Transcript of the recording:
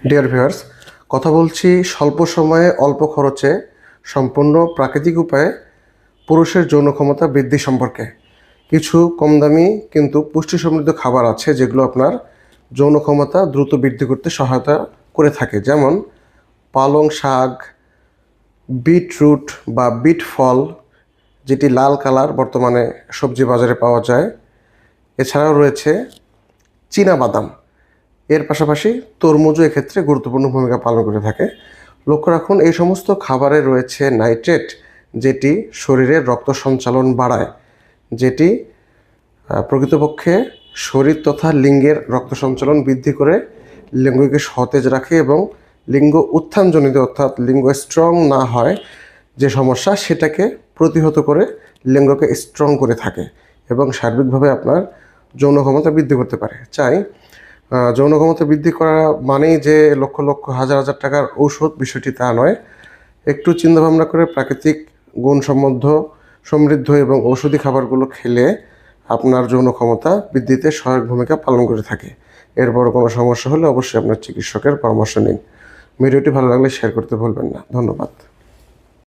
Dear viewers, কথা বলছি স্বল্প সময়ে অল্প খরচে সম্পূর্ণ প্রাকৃতিক উপায়ে পুরুষের যৌন ক্ষমতা বৃদ্ধি সম্পর্কে। কিছু কম দামি কিন্তু পুষ্টি সমৃদ্ধ খাবার আছে যেগুলো আপনার যৌন ক্ষমতা দ্রুত বৃদ্ধি করতে সহায়তা করে থাকে, যেমন পালং শাক, বিটরুট বা বিট ফল, যেটি লাল কালার বর্তমানে সবজি বাজারে পাওয়া যায়। এছাড়াও রয়েছে চীনা বাদাম। এর পাশাপাশি তরমুজও এক্ষেত্রে গুরুত্বপূর্ণ ভূমিকা পালন করে থাকে। লক্ষ্য রাখুন, এই সমস্ত খাবারে রয়েছে নাইট্রেট, যেটি শরীরের রক্ত সঞ্চালন বাড়ায়, যেটি প্রকৃতপক্ষে শরীর তথা লিঙ্গের রক্ত সঞ্চালন বৃদ্ধি করে লিঙ্গকে সতেজ রাখে এবং লিঙ্গ উত্থানজনিত অর্থাৎ লিঙ্গ স্ট্রং না হয় যে সমস্যা, সেটাকে প্রতিহত করে লিঙ্গকে স্ট্রং করে থাকে এবং সার্বিকভাবে আপনার যৌন ক্ষমতা বৃদ্ধি করতে পারে। চাই যৌন ক্ষমতা বৃদ্ধি করা মানেই যে লক্ষ লক্ষ হাজার হাজার টাকার ঔষধ, বিষয়টি তা নয়। একটু চিন্তাভাবনা করে প্রাকৃতিক সমৃদ্ধ এবং ঔষধি খাবারগুলো খেলে আপনার যৌন ক্ষমতা বৃদ্ধিতে সহায়ক ভূমিকা পালন করে থাকে। এর বড় কোনো সমস্যা হলে অবশ্যই আপনার চিকিৎসকের পরামর্শ নিন। ভিডিওটি ভালো লাগলে শেয়ার করতে ভুলবেন না। ধন্যবাদ।